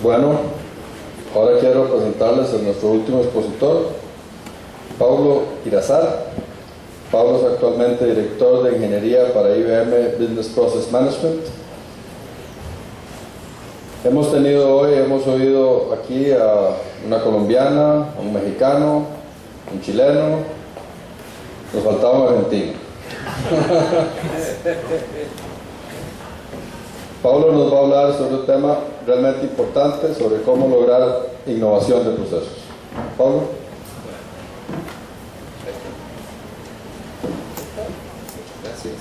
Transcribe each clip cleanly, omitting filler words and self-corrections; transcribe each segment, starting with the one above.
Bueno, ahora quiero presentarles a nuestro último expositor, Paulo Irazar. Paulo es actualmente director de ingeniería para IBM Business Process Management. Hemos oído aquí a una colombiana, a un mexicano, un chileno, nos faltaba un argentino. Paulo nos va a hablar sobre un tema realmente importante, sobre cómo lograr innovación de procesos. Paulo. Gracias.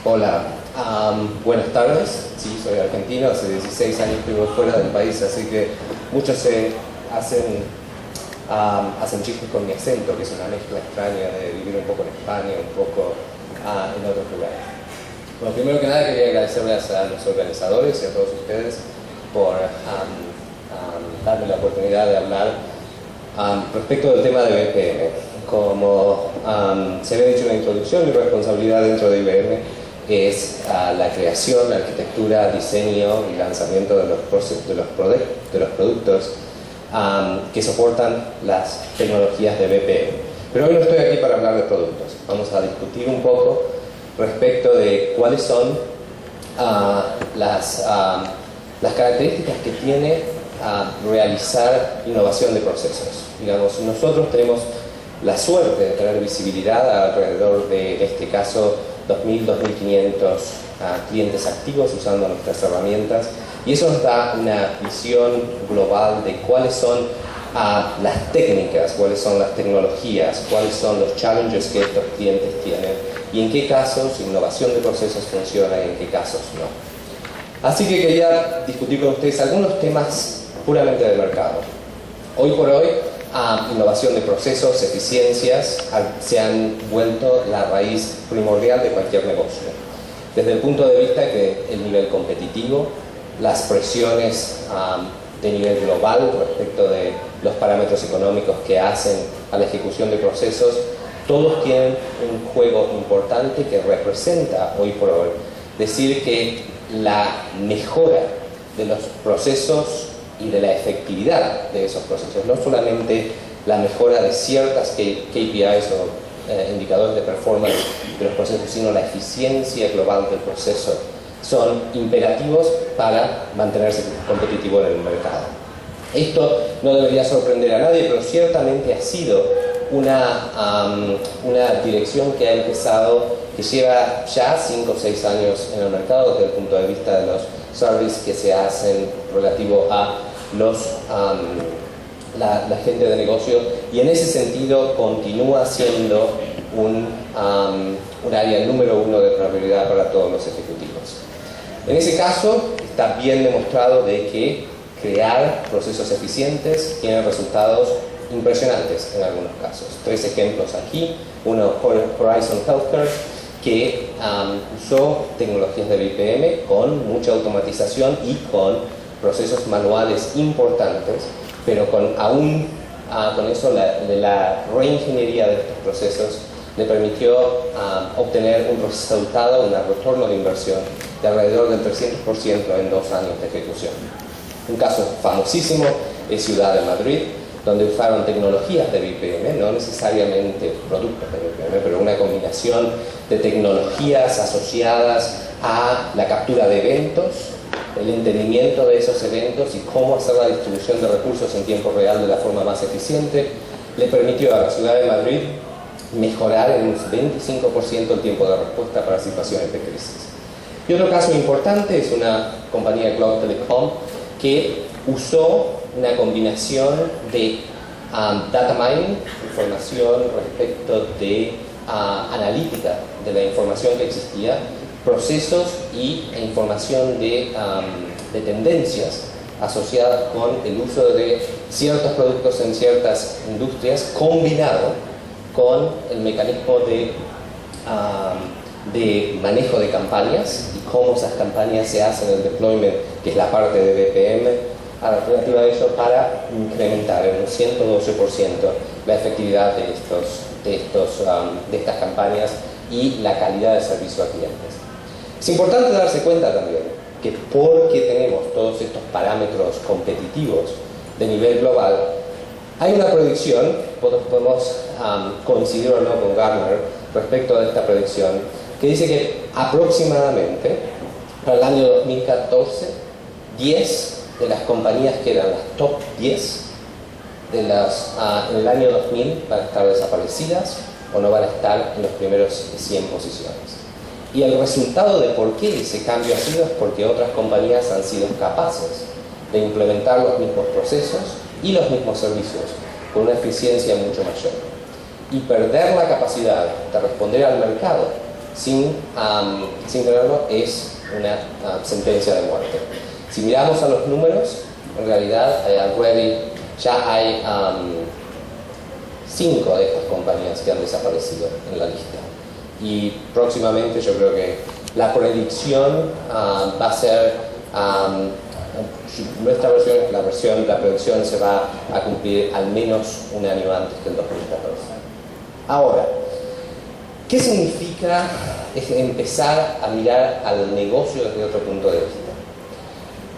Hola, buenas tardes. Sí, soy argentino, hace 16 años que vivo fuera del país, así que muchos hacen chistes con mi acento, que es una mezcla extraña de vivir un poco en España, un poco en otros lugares. Bueno, primero que nada quería agradecerles a los organizadores y a todos ustedes por darme la oportunidad de hablar respecto del tema de BPM. Como se había dicho en la introducción, mi responsabilidad dentro de IBM es la creación, la arquitectura, diseño y lanzamiento de los productos que soportan las tecnologías de BPM. Pero hoy no estoy aquí para hablar de productos. Vamos a discutir un poco respecto de cuáles son las características que tiene realizar innovación de procesos. Digamos, nosotros tenemos la suerte de tener visibilidad alrededor de, en este caso, 2.000, 2.500 clientes activos usando nuestras herramientas, y eso nos da una visión global de cuáles son las técnicas, cuáles son las tecnologías, cuáles son los challenges que estos clientes tienen y en qué casos innovación de procesos funciona y en qué casos no. Así que quería discutir con ustedes algunos temas puramente del mercado. Hoy por hoy, innovación de procesos, eficiencias, se han vuelto la raíz primordial de cualquier negocio. Desde el punto de vista que el nivel competitivo, las presiones de nivel global respecto de los parámetros económicos que hacen a la ejecución de procesos, todos tienen un juego importante que representa hoy por hoy decir que la mejora de los procesos y de la efectividad de esos procesos, no solamente la mejora de ciertas KPIs o indicadores de performance de los procesos, sino la eficiencia global del proceso, son imperativos para mantenerse competitivo en el mercado. Esto no debería sorprender a nadie, pero ciertamente ha sido una dirección que ha empezado, que lleva ya 5 o 6 años en el mercado desde el punto de vista de los surveys que se hacen relativo a la gente de negocio, y en ese sentido continúa siendo un área número 1 de prioridad para todos los ejecutivos. En ese caso está bien demostrado de que crear procesos eficientes tiene resultados impresionantes en algunos casos. 3 ejemplos aquí. Uno, Horizon Healthcare, que usó tecnologías de BPM con mucha automatización y con procesos manuales importantes, pero con eso la reingeniería de estos procesos le permitió obtener un resultado, un retorno de inversión de alrededor del 300% en 2 años de ejecución. Un caso famosísimo es Ciudad de Madrid, donde usaron tecnologías de BPM, no necesariamente productos de BPM, pero una combinación de tecnologías asociadas a la captura de eventos, el entendimiento de esos eventos y cómo hacer la distribución de recursos en tiempo real de la forma más eficiente, le permitió a la Ciudad de Madrid mejorar en un 25% el tiempo de respuesta para situaciones de crisis. Y otro caso importante es una compañía Cloud Telecom que usó una combinación de data mining, información respecto de analítica de la información que existía, procesos e información de tendencias asociadas con el uso de ciertos productos en ciertas industrias, combinado con el mecanismo de manejo de campañas y cómo esas campañas se hacen, el deployment, que es la parte de BPM, relativa a ello, para incrementar en un 112% la efectividad de estas campañas y la calidad de servicio a clientes. Es importante darse cuenta también que porque tenemos todos estos parámetros competitivos de nivel global, hay una predicción, podemos coincidir o no con Gartner respecto a esta predicción, que dice que aproximadamente para el año 2014, 10 de las compañías que eran las top 10 en el año 2000 van a estar desaparecidas o no van a estar en los primeros 100 posiciones. Y el resultado de por qué ese cambio ha sido es porque otras compañías han sido capaces de implementar los mismos procesos y los mismos servicios con una eficiencia mucho mayor. Y perder la capacidad de responder al mercado sin tenerlo es una sentencia de muerte. Si miramos a los números, en realidad ya hay 5 de estas compañías que han desaparecido en la lista. Y próximamente yo creo que la predicción va a ser, nuestra versión, la predicción se va a cumplir al menos un año antes que el 2014. Ahora, ¿qué significa empezar a mirar al negocio desde otro punto de vista?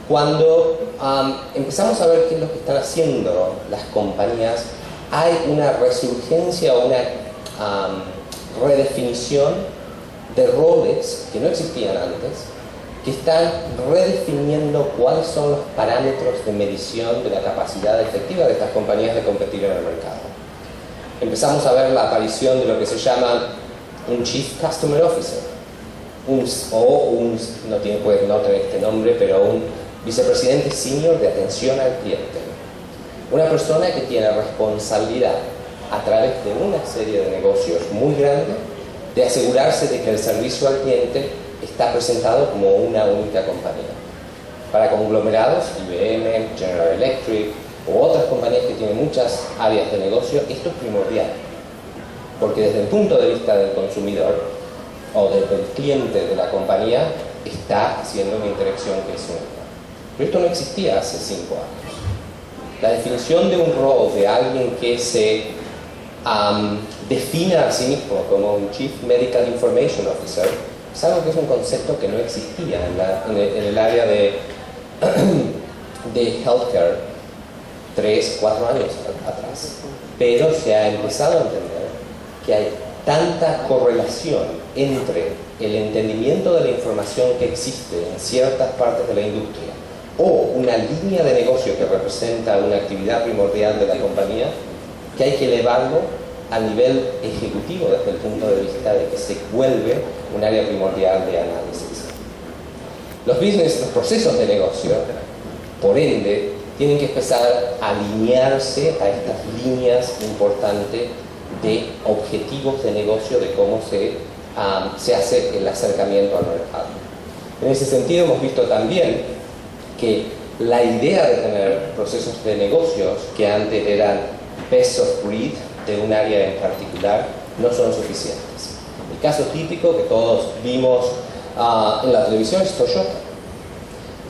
Cuando empezamos a ver qué es lo que están haciendo las compañías, hay una resurgencia o una redefinición de roles que no existían antes, que están redefiniendo cuáles son los parámetros de medición de la capacidad efectiva de estas compañías de competir en el mercado. Empezamos a ver la aparición de lo que se llama un Chief Customer Officer, puede no tener este nombre, pero un vicepresidente senior de atención al cliente. Una persona que tiene responsabilidad a través de una serie de negocios muy grande de asegurarse de que el servicio al cliente está presentado como una única compañía. Para conglomerados, IBM, General Electric u otras compañías que tienen muchas áreas de negocio, esto es primordial. Porque desde el punto de vista del consumidor o del cliente de la compañía, está haciendo una interacción que es única. Pero esto no existía hace 5 años. La definición de un rol de alguien que se defina a sí mismo como un Chief Medical Information Officer es algo que es un concepto que no existía en el área de healthcare 3, 4 años atrás. Pero se ha empezado a entender que hay tanta correlación entre el entendimiento de la información que existe en ciertas partes de la industria o una línea de negocio que representa una actividad primordial de la compañía, que hay que elevarlo a nivel ejecutivo desde el punto de vista de que se vuelve un área primordial de análisis. Los procesos de negocio, por ende, tienen que empezar a alinearse a estas líneas importantes de objetivos de negocio, de cómo se hace el acercamiento al mercado. En ese sentido, hemos visto también que la idea de tener procesos de negocios que antes eran best of breed de un área en particular no son suficientes. El caso típico que todos vimos en la televisión es Toyota.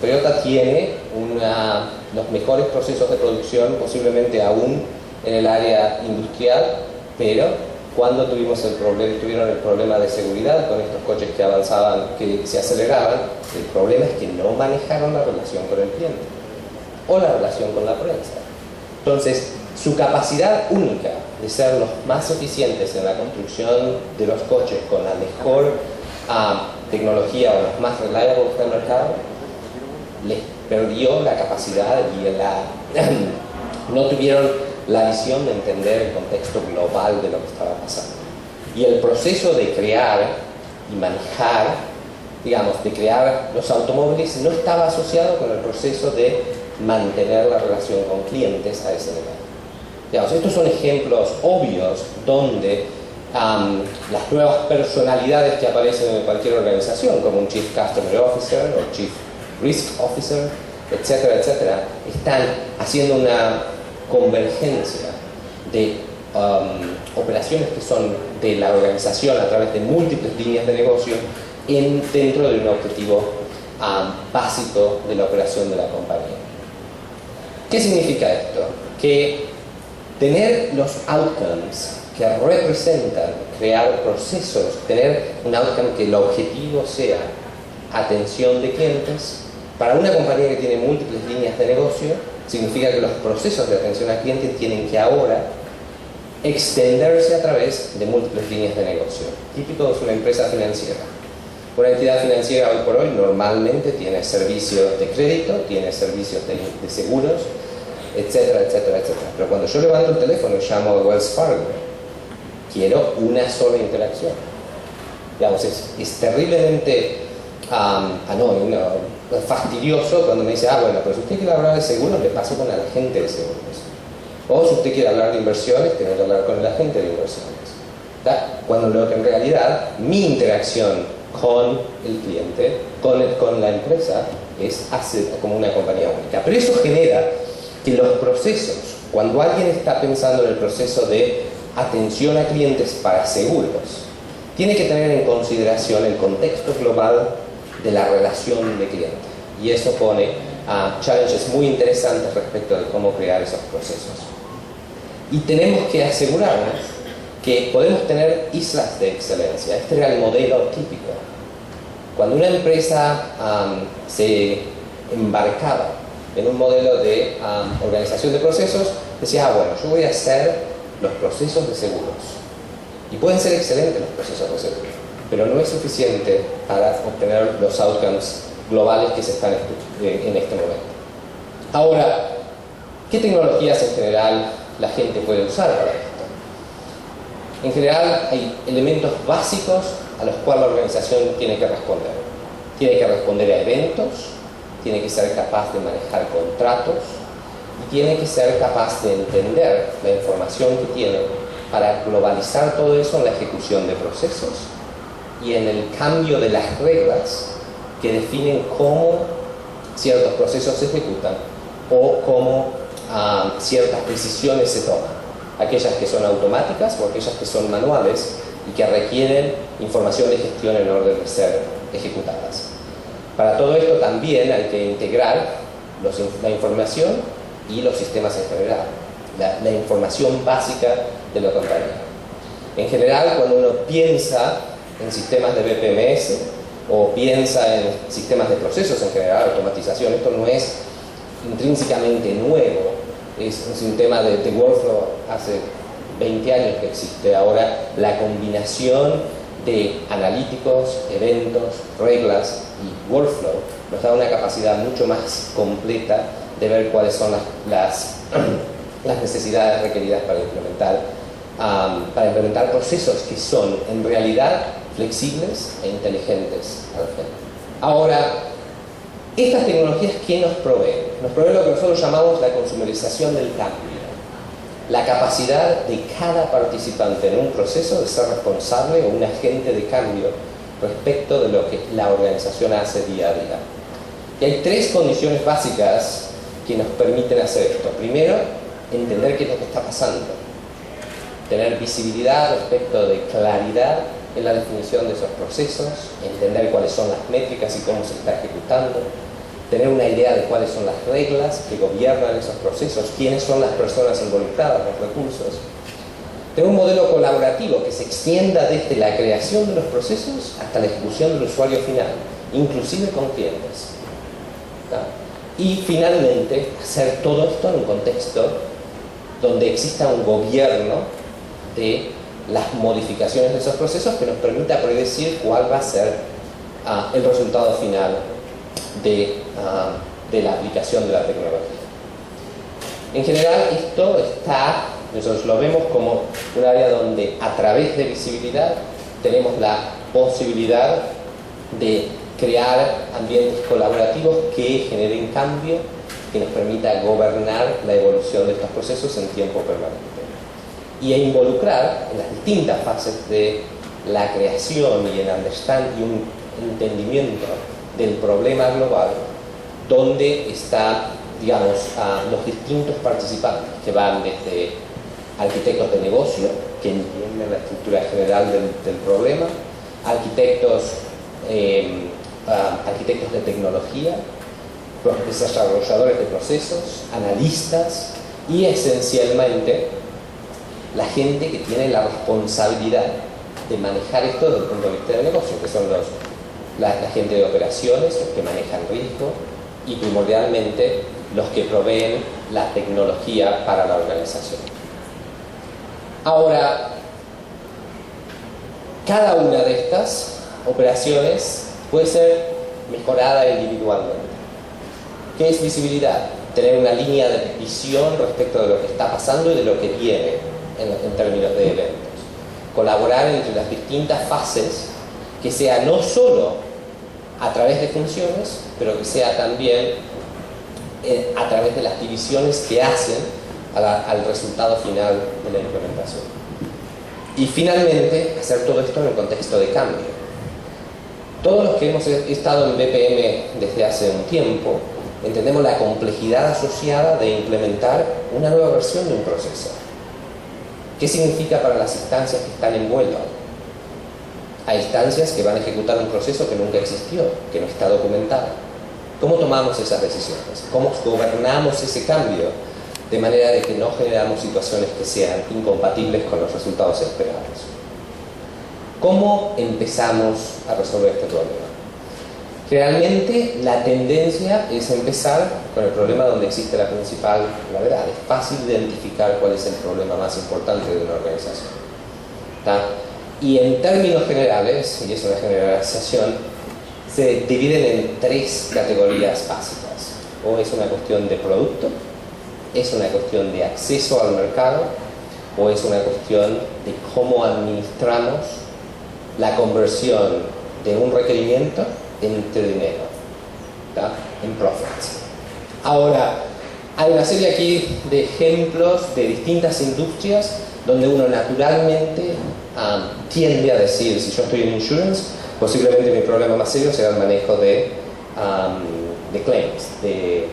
Toyota tiene los mejores procesos de producción posiblemente aún en el área industrial, pero cuando tuvieron el problema de seguridad con estos coches que avanzaban, que se aceleraban, el problema es que no manejaron la relación con el cliente o la relación con la prensa. Entonces, su capacidad única de ser los más eficientes en la construcción de los coches con la mejor tecnología o los más reliables del mercado, les perdió la capacidad y no tuvieron la visión de entender el contexto global de lo que estaba pasando. Y el proceso de crear y manejar, de crear los automóviles no estaba asociado con el proceso de mantener la relación con clientes a ese nivel. Estos son ejemplos obvios donde las nuevas personalidades que aparecen en cualquier organización, como un Chief Customer Officer o Chief Risk Officer, etcétera, etcétera, están haciendo una convergencia de operaciones que son de la organización a través de múltiples líneas de negocio dentro de un objetivo básico de la operación de la compañía. ¿Qué significa esto? Que tener los outcomes que representan crear procesos, tener un outcome que el objetivo sea atención de clientes, para una compañía que tiene múltiples líneas de negocio, significa que los procesos de atención al cliente tienen que ahora extenderse a través de múltiples líneas de negocio. Típico de una empresa financiera. Una entidad financiera hoy por hoy normalmente tiene servicios de crédito, tiene servicios de seguros, etcétera, etcétera, etcétera. Pero cuando yo levanto el teléfono y llamo a Wells Fargo, quiero una sola interacción. Digamos, es terriblemente fastidioso cuando me dice, bueno, pero si usted quiere hablar de seguros, le paso con el agente de seguros. O si usted quiere hablar de inversiones, tiene que hablar con el agente de inversiones. ¿Tá? Cuando lo que en realidad mi interacción con el cliente, con la empresa, es como una compañía única. Pero eso genera que los procesos, cuando alguien está pensando en el proceso de atención a clientes para seguros, tiene que tener en consideración el contexto global de la relación de cliente. Y eso pone challenges muy interesantes respecto de cómo crear esos procesos. Y tenemos que asegurarnos que podemos tener islas de excelencia. Este era el modelo típico. Cuando una empresa se embarcaba en un modelo de organización de procesos, decía, bueno, yo voy a hacer los procesos de seguros. Y pueden ser excelentes los procesos de seguros, pero no es suficiente para obtener los outcomes globales que se están en este momento. Ahora, ¿qué tecnologías en general la gente puede usar para esto? En general hay elementos básicos a los cuales la organización tiene que responder. Tiene que responder a eventos, tiene que ser capaz de manejar contratos y tiene que ser capaz de entender la información que tiene para globalizar todo eso en la ejecución de procesos y en el cambio de las reglas que definen cómo ciertos procesos se ejecutan o cómo ciertas decisiones se toman. Aquellas que son automáticas o aquellas que son manuales y que requieren información de gestión en orden de ser ejecutadas. Para todo esto también hay que integrar la información y los sistemas en general, la información básica de la compañía. En general, cuando uno piensa en sistemas de BPMS o piensa en sistemas de procesos en general, automatización, esto no es intrínsecamente nuevo, es un sistema de workflow hace 20 años que existe. Ahora la combinación de analíticos, eventos, reglas y workflow nos da una capacidad mucho más completa de ver cuáles son las necesidades requeridas para implementar procesos que son en realidad flexibles e inteligentes. Ahora, estas tecnologías, ¿qué nos proveen? Nos proveen lo que nosotros llamamos la consumerización del cambio. La capacidad de cada participante en un proceso de ser responsable o un agente de cambio respecto de lo que la organización hace día a día. Y hay tres condiciones básicas que nos permiten hacer esto. Primero, entender qué es lo que está pasando. Tener visibilidad respecto de claridad en la definición de esos procesos, entender cuáles son las métricas y cómo se está ejecutando, tener una idea de cuáles son las reglas que gobiernan esos procesos, quiénes son las personas involucradas, los recursos. Tener un modelo colaborativo que se extienda desde la creación de los procesos hasta la ejecución del usuario final, inclusive con clientes. Y finalmente, hacer todo esto en un contexto donde exista un gobierno de las modificaciones de esos procesos que nos permita predecir cuál va a ser el resultado final de la aplicación de la tecnología. En general, nosotros lo vemos como un área donde a través de visibilidad tenemos la posibilidad de crear ambientes colaborativos que generen cambio, que nos permita gobernar la evolución de estos procesos en tiempo permanente. y a involucrar en las distintas fases de la creación y un entendimiento del problema global, donde está, digamos, a los distintos participantes, que van desde arquitectos de negocio, que entienden la estructura general del problema, arquitectos de tecnología, desarrolladores de procesos, analistas y esencialmente la gente que tiene la responsabilidad de manejar esto desde el punto de vista del negocio, que son la gente de operaciones, los que manejan riesgo y primordialmente los que proveen la tecnología para la organización. Ahora, cada una de estas operaciones puede ser mejorada individualmente. ¿Qué es visibilidad? Tener una línea de visión respecto de lo que está pasando y de lo que viene en términos de eventos. Colaborar entre las distintas fases, que sea no solo a través de funciones, pero que sea también a través de las divisiones que hacen al resultado final de la implementación. Y finalmente, hacer todo esto en el contexto de cambio. Todos los que hemos estado en BPM desde hace un tiempo, entendemos la complejidad asociada de implementar una nueva versión de un proceso. ¿Qué significa para las instancias que están en vuelo? Hay instancias que van a ejecutar un proceso que nunca existió, que no está documentado. ¿Cómo tomamos esas decisiones? ¿Cómo gobernamos ese cambio de manera de que no generamos situaciones que sean incompatibles con los resultados esperados? ¿Cómo empezamos a resolver este problema? Realmente la tendencia es empezar con el problema donde existe la principal gravedad. Es fácil identificar cuál es el problema más importante de una organización. ¿Tá? Y en términos generales, y es una generalización, se dividen en tres categorías básicas. O es una cuestión de producto, es una cuestión de acceso al mercado, o es una cuestión de cómo administramos la conversión de un requerimiento entre dinero, ¿tá? En profits. Ahora, hay una serie aquí de ejemplos de distintas industrias donde uno naturalmente tiende a decir, si yo estoy en insurance, posiblemente mi problema más serio será el manejo de claims, de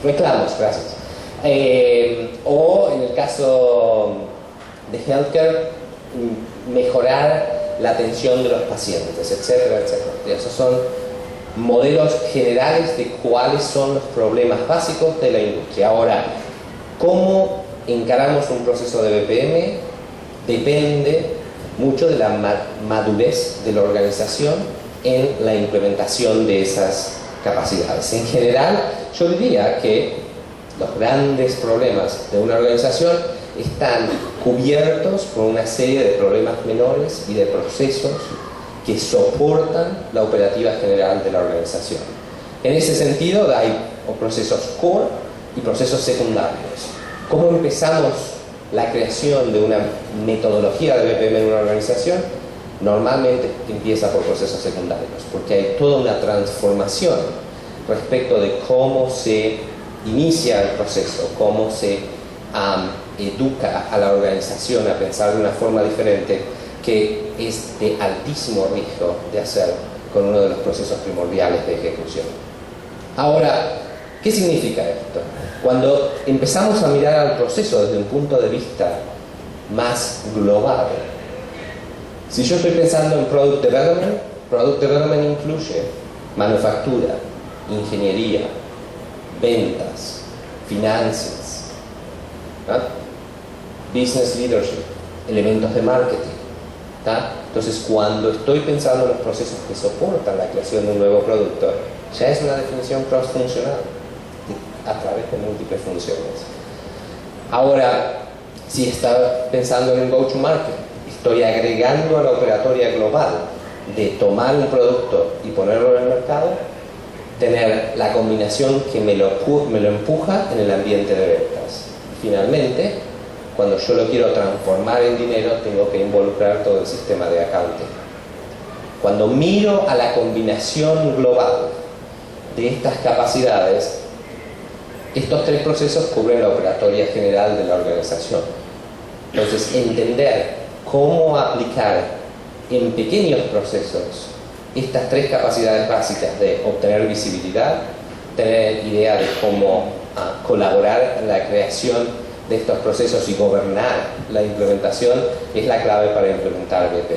reclamos, gracias. O en el caso de healthcare, mejorar la atención de los pacientes, etcétera, etcétera. Esos son modelos generales de cuáles son los problemas básicos de la industria. Ahora, ¿cómo encaramos un proceso de BPM? Depende mucho de la madurez de la organización en la implementación de esas capacidades. En general, yo diría que los grandes problemas de una organización están cubiertos por una serie de problemas menores y de procesos que soportan la operativa general de la organización. En ese sentido, hay procesos core y procesos secundarios. ¿Cómo empezamos la creación de una metodología de BPM en una organización? Normalmente empieza por procesos secundarios, porque hay toda una transformación respecto de cómo se inicia el proceso, cómo se educa a la organización a pensar de una forma diferente, que es de altísimo riesgo de hacer con uno de los procesos primordiales de ejecución. Ahora, ¿qué significa esto? Cuando empezamos a mirar al proceso desde un punto de vista más global, si yo estoy pensando en Product Development incluye manufactura, ingeniería, ventas, finanzas, ¿tá? Business leadership, elementos de marketing, ¿tá? Entonces, cuando estoy pensando en los procesos que soportan la creación de un nuevo producto, ya es una definición cross-funcional a través de múltiples funciones. Ahora, si está pensando en un go-to-market, estoy agregando a la operatoria global de tomar un producto y ponerlo en el mercado, tener la combinación que me lo empuja en el ambiente de ventas. Finalmente, cuando yo lo quiero transformar en dinero, tengo que involucrar todo el sistema de accounting. Cuando miro a la combinación global de estas capacidades, Estos 3 procesos cubren la operatoria general de la organización. Entonces, entender cómo aplicar en pequeños procesos estas 3 capacidades básicas de obtener visibilidad, tener idea de cómo colaborar en la creación de estos procesos y gobernar la implementación, es la clave para implementar BP.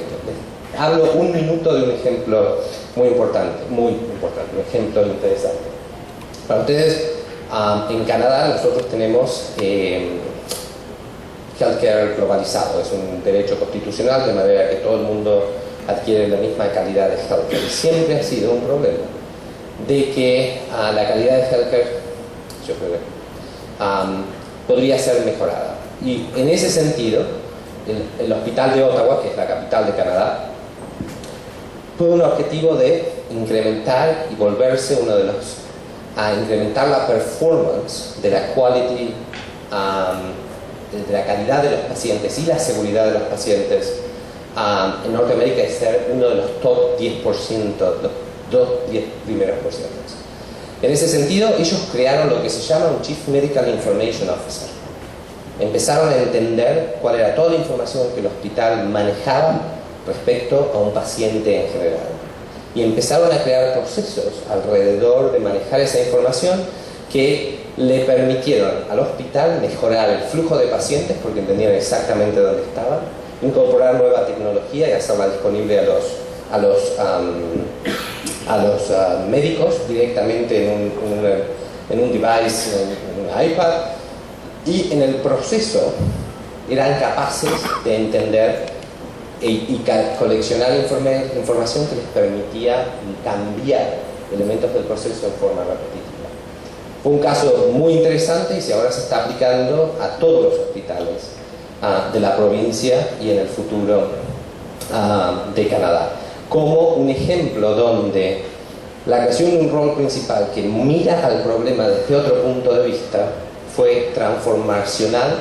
Hablo un minuto de un ejemplo muy importante, un ejemplo interesante. Para ustedes, en Canadá nosotros tenemos healthcare globalizado, es un derecho constitucional de manera que todo el mundo adquiere la misma calidad de healthcare. Y siempre ha sido un problema de que la calidad de healthcare, yo creo que, podría ser mejorada. Y en ese sentido, el Hospital de Ottawa, que es la capital de Canadá, tuvo un objetivo de incrementar y volverse uno de los incrementar la performance de la quality, de la calidad de los pacientes y la seguridad de los pacientes en Norteamérica, y ser uno de los top 10%, los 10 primeros porcentajes. En ese sentido, ellos crearon lo que se llama un Chief Medical Information Officer. Empezaron a entender cuál era toda la información que el hospital manejaba respecto a un paciente en general. Y empezaron a crear procesos alrededor de manejar esa información que le permitieron al hospital mejorar el flujo de pacientes, porque entendían exactamente dónde estaban, incorporar nueva tecnología y hacerla disponible a los médicos directamente en un device, en un iPad, y en el proceso eran capaces de entender y coleccionar información que les permitía cambiar elementos del proceso en forma repetitiva. Fue un caso muy interesante y ahora se está aplicando a todos los hospitales de la provincia y en el futuro de Canadá, como un ejemplo donde la creación de un rol principal que mira al problema desde otro punto de vista fue transformacional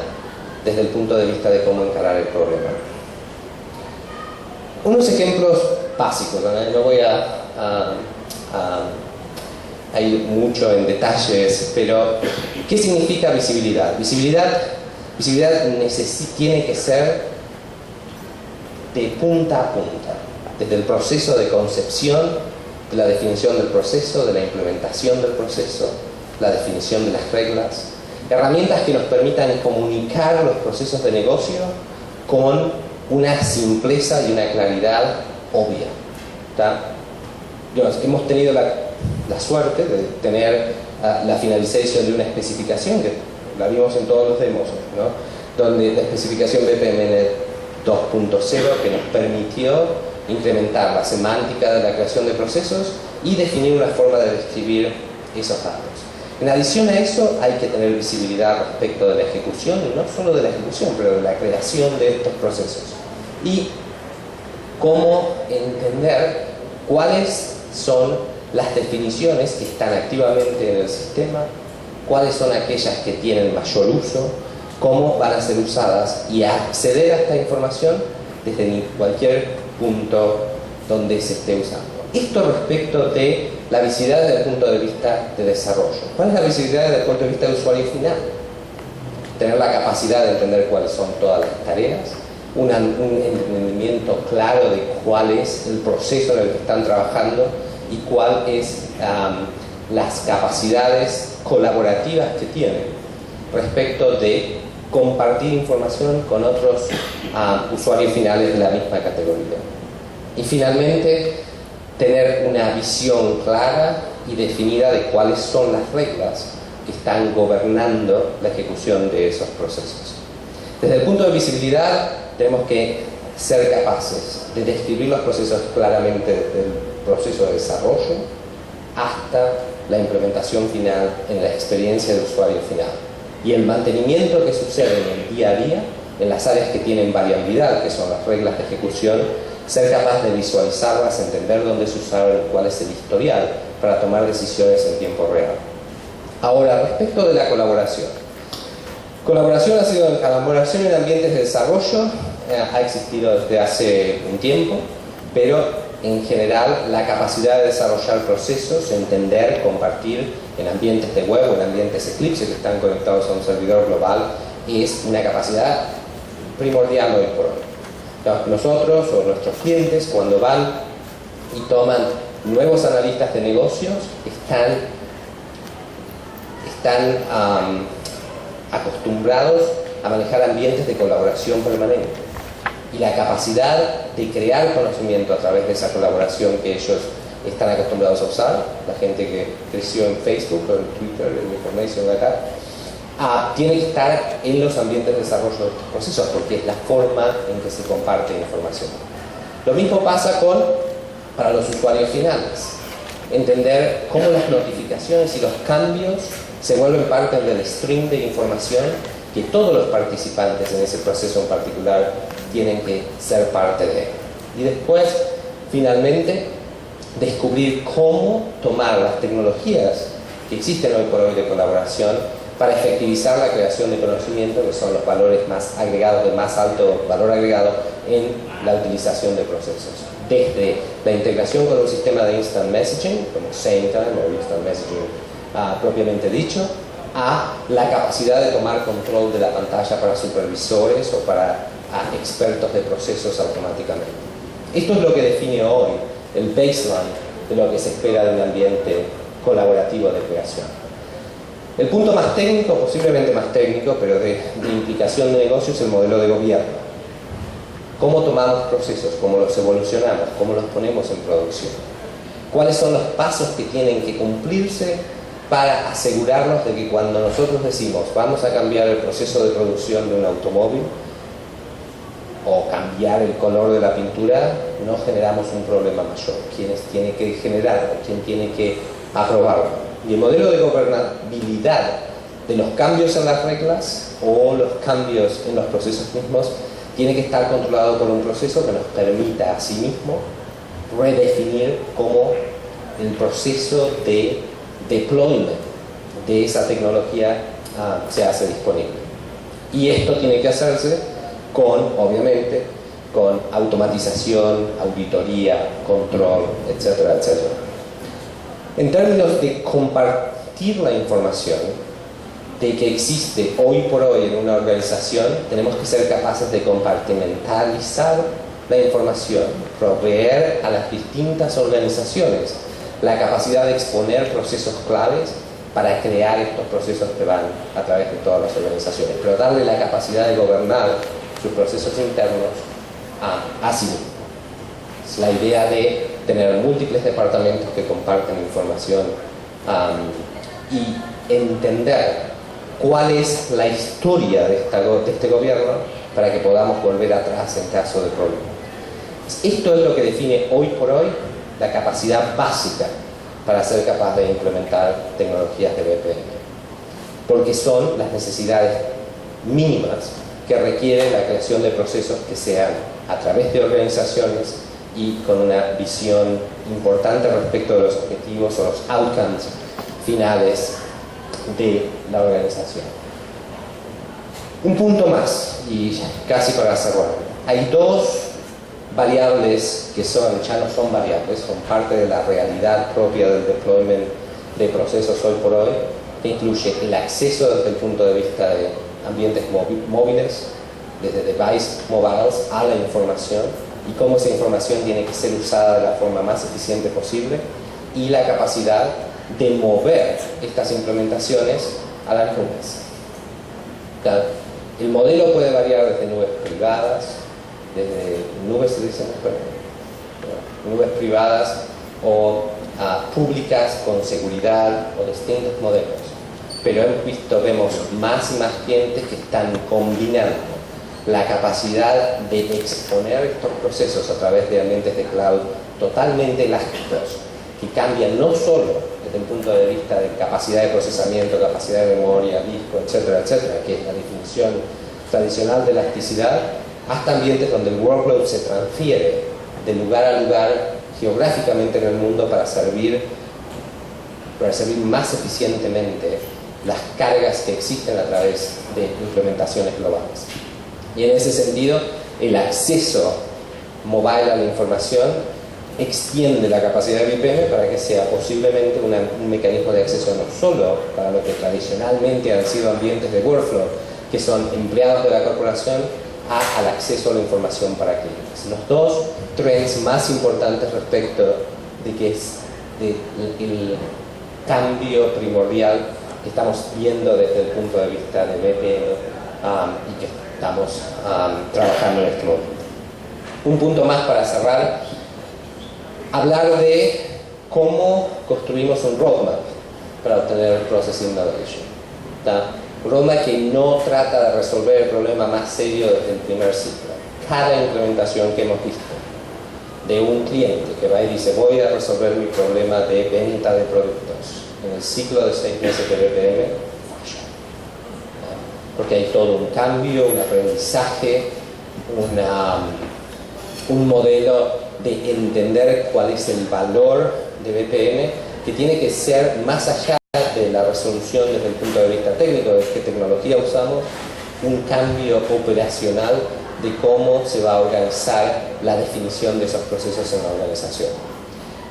desde el punto de vista de cómo encarar el problema. Unos ejemplos básicos, no voy a ir mucho en detalles, pero ¿qué significa visibilidad? Visibilidad tiene que ser de punta a punta, desde el proceso de concepción, de la definición del proceso, de la implementación del proceso, la definición de las reglas, herramientas que nos permitan comunicar los procesos de negocio con una simpleza y una claridad obvia. Hemos tenido la suerte de tener la finalización de una especificación, que la vimos en todos los demos, ¿no? Donde la especificación BPMN 2.0, que nos permitió incrementar la semántica de la creación de procesos y definir una forma de describir esos datos. En adición a eso, hay que tener visibilidad respecto de la ejecución, y no solo de la ejecución, pero de la creación de estos procesos. Y cómo entender cuáles son las definiciones que están activamente en el sistema, cuáles son aquellas que tienen mayor uso, cómo van a ser usadas, y acceder a esta información desde cualquier punto donde se esté usando. Esto respecto de la visibilidad desde el punto de vista de desarrollo. ¿Cuál es la visibilidad desde el punto de vista del usuario final? Tener la capacidad de entender cuáles son todas las tareas, un entendimiento claro de cuál es el proceso en el que están trabajando y cuáles las capacidades colaborativas que tienen respecto de compartir información con otros usuarios finales de la misma categoría. Y finalmente, tener una visión clara y definida de cuáles son las reglas que están gobernando la ejecución de esos procesos. Desde el punto de visibilidad, tenemos que ser capaces de describir los procesos claramente desde el proceso de desarrollo hasta la implementación final en la experiencia del usuario final. Y el mantenimiento que sucede en el día a día, en las áreas que tienen variabilidad, que son las reglas de ejecución, ser capaz de visualizarlas, entender dónde se usaron, cuál es el historial, para tomar decisiones en tiempo real. Ahora, respecto de la colaboración. Colaboración en ambientes de desarrollo ha existido desde hace un tiempo, pero en general, la capacidad de desarrollar procesos, entender, compartir en ambientes de web o en ambientes Eclipse que están conectados a un servidor global, es una capacidad primordial hoy por hoy. Nosotros o nuestros clientes, cuando van y toman nuevos analistas de negocios, están acostumbrados a manejar ambientes de colaboración permanente. Y la capacidad de crear conocimiento a través de esa colaboración que ellos están acostumbrados a usar, la gente que creció en Facebook o en Twitter, en Information acá, tiene que estar en los ambientes de desarrollo de estos procesos, porque es la forma en que se comparte información. Lo mismo pasa para los usuarios finales. Entender cómo las notificaciones y los cambios se vuelven parte del stream de información que todos los participantes en ese proceso en particular tienen que ser parte de. Y después, finalmente, descubrir cómo tomar las tecnologías que existen hoy por hoy de colaboración para efectivizar la creación de conocimiento, que son los valores más agregados, de más alto valor agregado en la utilización de procesos. Desde la integración con un sistema de instant messaging, como SameTime o instant messaging propiamente dicho, a la capacidad de tomar control de la pantalla para supervisores o para expertos de procesos automáticamente. Esto es lo que define hoy el baseline de lo que se espera de un ambiente colaborativo de creación. El punto más técnico, posiblemente más técnico, pero de implicación de negocio, es el modelo de gobierno. ¿Cómo tomamos procesos? ¿Cómo los evolucionamos? ¿Cómo los ponemos en producción? ¿Cuáles son los pasos que tienen que cumplirse para asegurarnos de que cuando nosotros decimos vamos a cambiar el proceso de producción de un automóvil o cambiar el color de la pintura, no generamos un problema mayor? ¿Quién tiene que generarlo? ¿Quién tiene que aprobarlo? Y el modelo de gobernabilidad de los cambios en las reglas o los cambios en los procesos mismos tiene que estar controlado por un proceso que nos permita a sí mismo redefinir cómo el proceso de deployment de esa tecnología se hace disponible. Y esto tiene que hacerse obviamente, con automatización, auditoría, control, etcétera, etcétera. En términos de compartir la información de que existe hoy por hoy en una organización, tenemos que ser capaces de compartimentalizar la información, proveer a las distintas organizaciones la capacidad de exponer procesos claves para crear estos procesos que van a través de todas las organizaciones, pero darle la capacidad de gobernar sus procesos internos a sí mismo. Es la idea de tener múltiples departamentos que comparten información y entender cuál es la historia de este gobierno para que podamos volver atrás en caso de problema. Esto es lo que define hoy por hoy la capacidad básica para ser capaz de implementar tecnologías de BPM, porque son las necesidades mínimas que requieren la creación de procesos que sean a través de organizaciones y con una visión importante respecto de los objetivos o los outcomes finales de la organización. Un punto más, y casi para cerrar. Hay dos variables que ya no son variables, son parte de la realidad propia del deployment de procesos hoy por hoy, que incluye el acceso desde el punto de vista de ambientes móviles, desde device mobiles a la información, y cómo esa información tiene que ser usada de la forma más eficiente posible, y la capacidad de mover estas implementaciones a las nubes. El modelo puede variar desde nubes privadas, desde nubes nubes privadas o públicas con seguridad o distintos modelos, pero vemos más y más clientes que están combinando la capacidad de exponer estos procesos a través de ambientes de cloud totalmente elásticos, que cambian no solo desde el punto de vista de capacidad de procesamiento, capacidad de memoria, disco, etcétera, etcétera, que es la definición tradicional de elasticidad, hasta ambientes donde el workload se transfiere de lugar a lugar geográficamente en el mundo para servir más eficientemente las cargas que existen a través de implementaciones globales. Y en ese sentido, el acceso mobile a la información extiende la capacidad de BPM para que sea posiblemente un mecanismo de acceso no solo para lo que tradicionalmente han sido ambientes de workflow, que son empleados de la corporación, al acceso a la información para clientes. Los dos trends más importantes respecto de que es el cambio primordial que estamos viendo desde el punto de vista de BPM y que estamos trabajando en este momento. Un punto más para cerrar: hablar de cómo construimos un roadmap para obtener Process Innovation. Un roadmap que no trata de resolver el problema más serio desde el primer ciclo. Cada implementación que hemos visto de un cliente que va y dice voy a resolver mi problema de venta de productos en el ciclo de 6 meses de BPM, falla. Porque hay todo un cambio, un aprendizaje, un modelo de entender cuál es el valor de BPM, que tiene que ser más allá de la resolución desde el punto de vista técnico, de qué tecnología usamos, un cambio operacional de cómo se va a organizar la definición de esos procesos en la organización.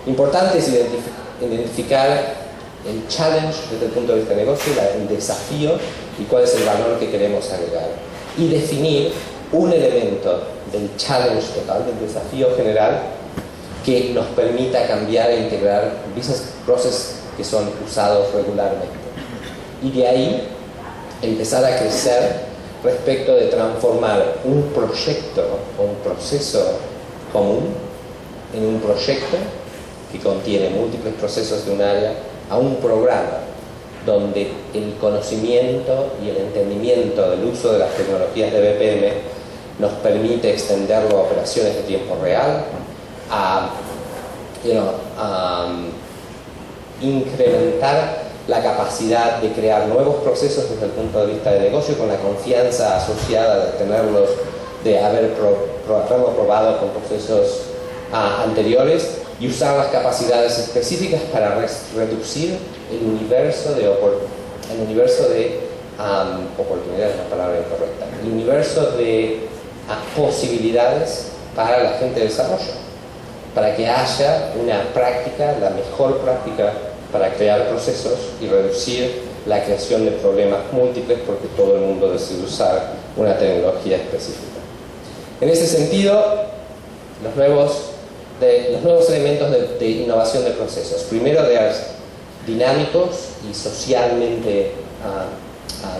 Importante es identificar el challenge desde el punto de vista de negocio, el desafío y cuál es el valor que queremos agregar. Y definir un elemento del challenge total, del desafío general, que nos permita cambiar e integrar business process que son usados regularmente. Y de ahí empezar a crecer respecto de transformar un proyecto o un proceso común en un proyecto que contiene múltiples procesos de un área a un programa donde el conocimiento y el entendimiento del uso de las tecnologías de BPM nos permite extenderlo a operaciones de tiempo real, a incrementar la capacidad de crear nuevos procesos desde el punto de vista de negocio con la confianza asociada de tenerlos, de haberlo probado con procesos anteriores, y usar las capacidades específicas para reducir el universo de oportunidades, la palabra incorrecta, el universo de posibilidades para la gente de desarrollo, para que haya una práctica, la mejor práctica para crear procesos y reducir la creación de problemas múltiples porque todo el mundo decide usar una tecnología específica. En ese sentido, los nuevos elementos de innovación de procesos, primero de dinámicos y socialmente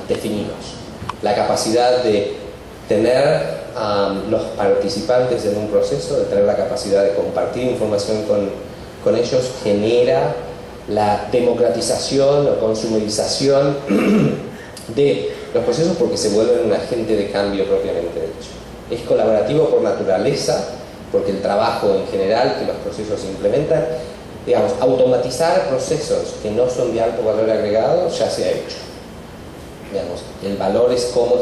definidos. La capacidad de tener los participantes en un proceso, de tener la capacidad de compartir información con ellos, genera la democratización o consumerización de los procesos porque se vuelven un agente de cambio propiamente dicho. Es colaborativo por naturaleza, porque el trabajo en general que los procesos implementan, digamos, automatizar procesos que no son de alto valor agregado ya se ha hecho. Digamos, el valor es cómo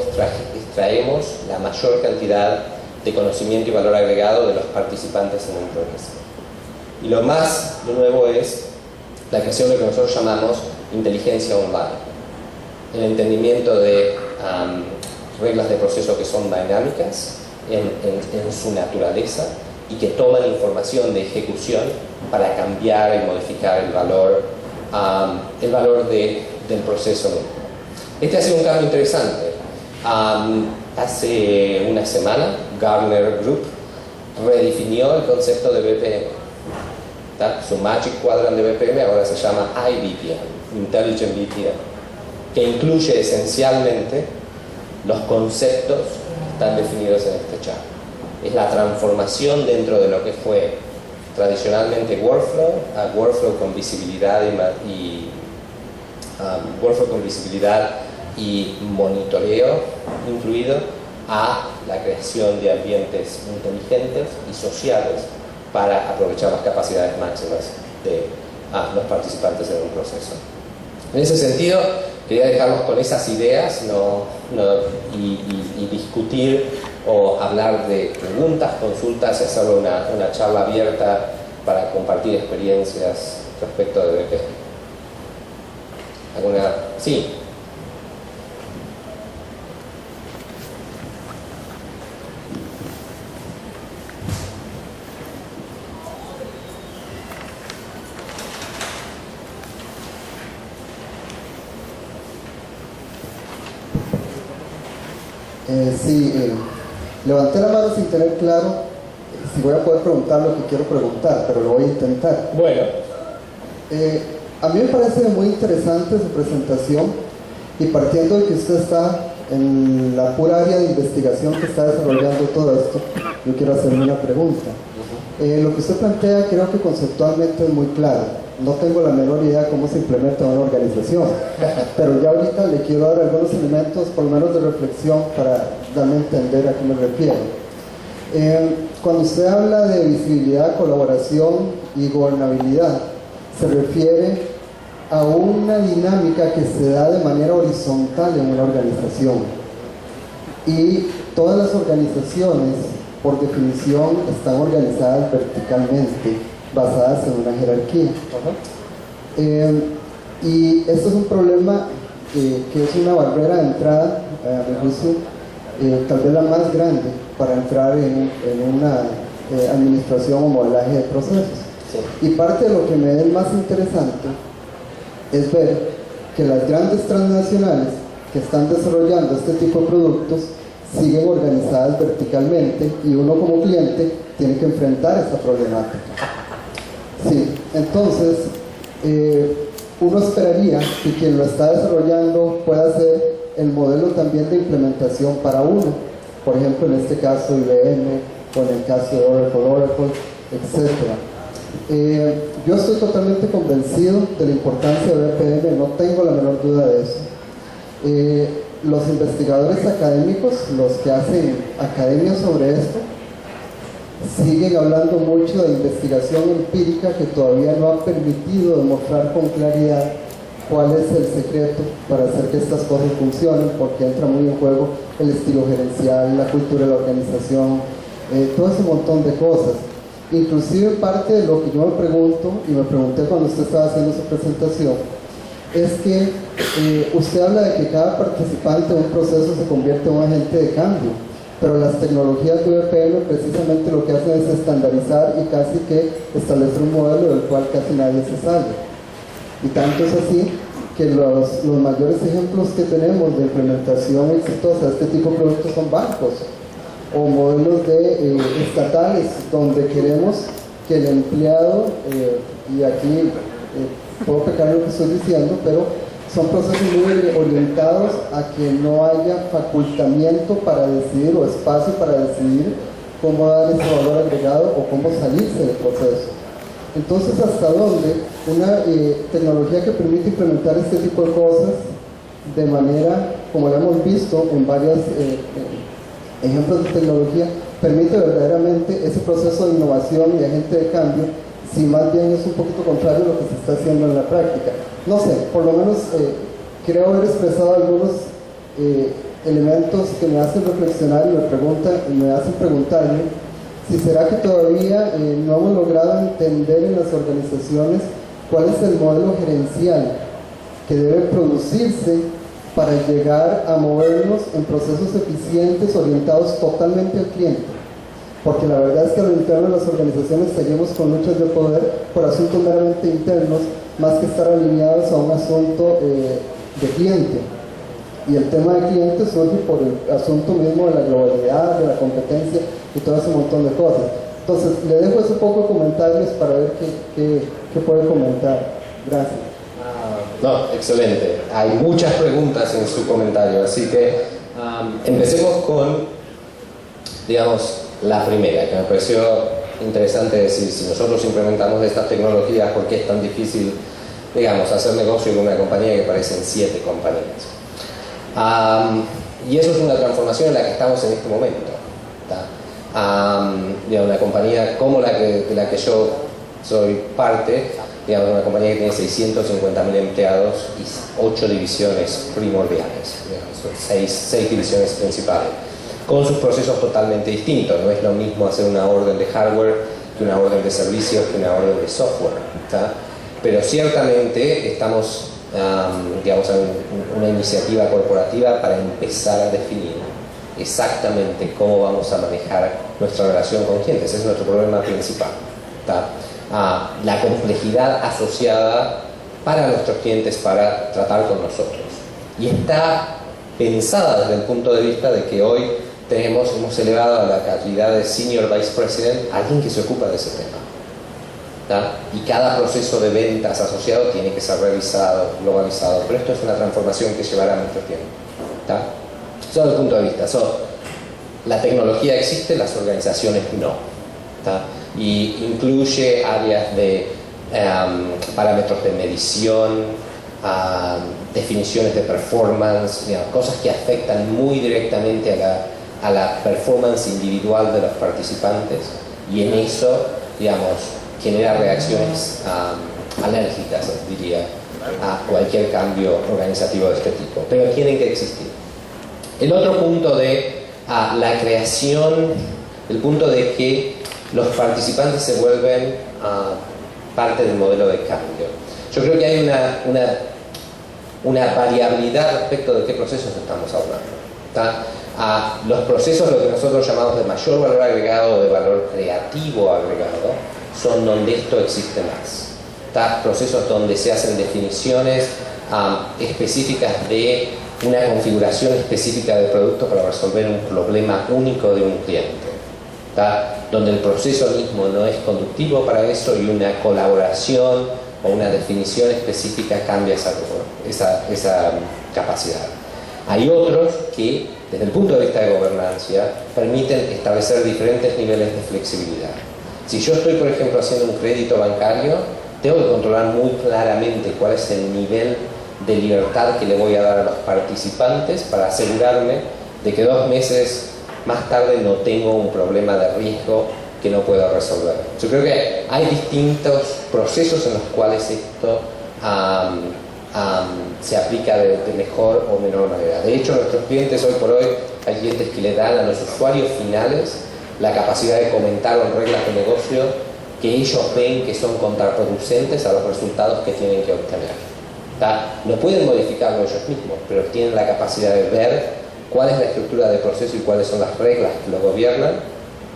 extraemos la mayor cantidad de conocimiento y valor agregado de los participantes en un proceso. Y lo más nuevo es la creación de lo que nosotros llamamos inteligencia online. El entendimiento de reglas de proceso que son dinámicas en su naturaleza y que toman información de ejecución para cambiar y modificar el valor del proceso mismo. Este ha sido un cambio interesante. Hace una semana, Gartner Group redefinió el concepto de BPM. Su Magic Quadrant de BPM ahora se llama IBPM, Intelligent BPM, que incluye esencialmente los conceptos que están definidos en este chart. Es la transformación dentro de lo que fue tradicionalmente workflow, a workflow con visibilidad y monitoreo incluido, a la creación de ambientes inteligentes y sociales para aprovechar las capacidades máximas de los participantes en un proceso. En ese sentido, quería dejarlos con esas ideas y discutir o hablar de preguntas, consultas y hacer una charla abierta para compartir experiencias respecto de BP. ¿Alguna? Sí. Levanté la mano sin tener claro si voy a poder preguntar lo que quiero preguntar, pero lo voy a intentar. Bueno. A mí me parece muy interesante su presentación, y partiendo de que usted está en la pura área de investigación que está desarrollando todo esto, yo quiero hacerle una pregunta. Lo que usted plantea creo que conceptualmente es muy claro. No tengo la menor idea cómo se implementa una organización, pero ya ahorita le quiero dar algunos elementos, por lo menos de reflexión, para darme a entender a qué me refiero. Cuando usted habla de visibilidad, colaboración y gobernabilidad, se refiere a una dinámica que se da de manera horizontal en una organización. Y todas las organizaciones, por definición, están organizadas verticalmente, basadas en una jerarquía. Y esto es un problema que es una barrera de entrada, a mi juicio, tal vez la más grande para entrar en una administración o modelaje de procesos. Sí. Y parte de lo que me es más interesante es ver que las grandes transnacionales que están desarrollando este tipo de productos siguen organizadas verticalmente, y uno como cliente tiene que enfrentar esta problemática. Sí, entonces uno esperaría que quien lo está desarrollando pueda ser el modelo también de implementación para uno, por ejemplo en este caso IBM, o en el caso de Oracle, etc. Yo estoy totalmente convencido de la importancia de BPM, no tengo la menor duda de eso. Los investigadores académicos, los que hacen academia sobre esto, siguen hablando mucho de investigación empírica que todavía no ha permitido demostrar con claridad cuál es el secreto para hacer que estas cosas funcionen, porque entra muy en juego el estilo gerencial, la cultura de la organización, todo ese montón de cosas. Inclusive parte de lo que yo me pregunto, y me pregunté cuando usted estaba haciendo su presentación, es que usted habla de que cada participante en un proceso se convierte en un agente de cambio, pero las tecnologías de BPM precisamente lo que hacen es estandarizar y casi que establecer un modelo del cual casi nadie se sale. Y tanto es así que los mayores ejemplos que tenemos de implementación exitosa de este tipo de productos son bancos o modelos estatales, donde queremos que el empleado, y aquí puedo pecar lo que estoy diciendo, pero son procesos muy orientados a que no haya facultamiento para decidir, o espacio para decidir cómo dar ese valor agregado o cómo salirse del proceso. Entonces, ¿hasta dónde una tecnología que permite implementar este tipo de cosas de manera, como lo hemos visto en varios ejemplos de tecnología, permite verdaderamente ese proceso de innovación y agente de cambio, si más bien es un poquito contrario a lo que se está haciendo en la práctica? No sé, por lo menos creo haber expresado algunos elementos que me hacen reflexionar y me hacen preguntarme si será que todavía no hemos logrado entender en las organizaciones cuál es el modelo gerencial que debe producirse para llegar a movernos en procesos eficientes orientados totalmente al cliente. Porque la verdad es que a lo interno de las organizaciones seguimos con luchas de poder por asuntos meramente internos, más que estar alineados a un asunto de cliente. Y el tema de cliente surge por el asunto mismo de la globalidad, de la competencia y todo ese montón de cosas. Entonces, le dejo ese poco de comentarios para ver qué puede comentar. Gracias. No, excelente. Hay muchas preguntas en su comentario, así que empecemos con, digamos, la primera, que me pareció interesante decir: si nosotros implementamos estas tecnologías, ¿por qué es tan difícil, digamos, hacer negocio con una compañía que parecen 7 compañías? Y eso es una transformación en la que estamos en este momento. Una compañía como de la que yo soy parte, digamos, una compañía que tiene 650.000 empleados y 8 divisiones primordiales, digamos, 6 divisiones principales, con sus procesos totalmente distintos. No es lo mismo hacer una orden de hardware que una orden de servicios que una orden de software, ¿tá? Pero ciertamente estamos, digamos, en una iniciativa corporativa para empezar a definir exactamente cómo vamos a manejar nuestra relación con clientes. Ese es nuestro problema principal, ¿tá? La complejidad asociada para nuestros clientes para tratar con nosotros. Y está pensada desde el punto de vista de que hoy hemos elevado a la calidad de Senior Vice President a alguien que se ocupa de ese tema. ¿tá? Y cada proceso de ventas asociado tiene que ser revisado, globalizado, pero esto es una transformación que llevará mucho tiempo. ¿tá? Eso desde el punto de vista. La tecnología existe, las organizaciones no. ¿tá? Y incluye áreas de parámetros de medición, definiciones de performance, cosas que afectan muy directamente a la performance individual de los participantes, y en eso, genera reacciones alérgicas, diría, a cualquier cambio organizativo de este tipo, pero tienen que existir. El otro punto de la creación, el punto de que los participantes se vuelven parte del modelo de cambio. Yo creo que hay una variabilidad respecto de qué procesos estamos hablando. Los procesos, lo que nosotros llamamos de mayor valor agregado o de valor creativo agregado, son donde esto existe más. Procesos donde se hacen definiciones específicas de una configuración específica de producto para resolver un problema único de un cliente. Donde el proceso mismo no es conductivo para eso, y una colaboración o una definición específica cambia esa capacidad. Hay otros que, desde el punto de vista de gobernancia, permiten establecer diferentes niveles de flexibilidad. Si yo estoy, por ejemplo, haciendo un crédito bancario, tengo que controlar muy claramente cuál es el nivel de libertad que le voy a dar a los participantes para asegurarme de que 2 meses más tarde no tengo un problema de riesgo que no puedo resolver. Yo creo que hay distintos procesos en los cuales esto se aplica de mejor o menor manera. De hecho, nuestros clientes hoy por hoy, hay clientes que le dan a los usuarios finales la capacidad de comentar en reglas de negocio que ellos ven que son contraproducentes a los resultados que tienen que obtener. No pueden modificarlo ellos mismos, pero tienen la capacidad de ver cuál es la estructura de proceso y cuáles son las reglas que lo gobiernan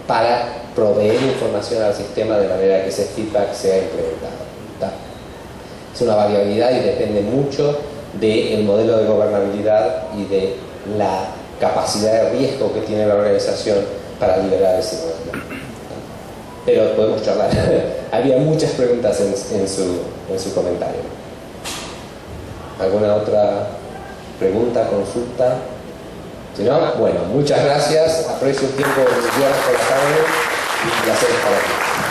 para proveer información al sistema de manera que ese feedback sea implementado. Es una variabilidad y depende mucho del modelo de gobernabilidad y de la capacidad de riesgo que tiene la organización para liberar ese modelo. Pero podemos charlar. Había muchas preguntas en su comentario. ¿Alguna otra pregunta, consulta? Si no, bueno, muchas gracias. Aprecio el tiempo de los días por la tarde y un placer estar aquí.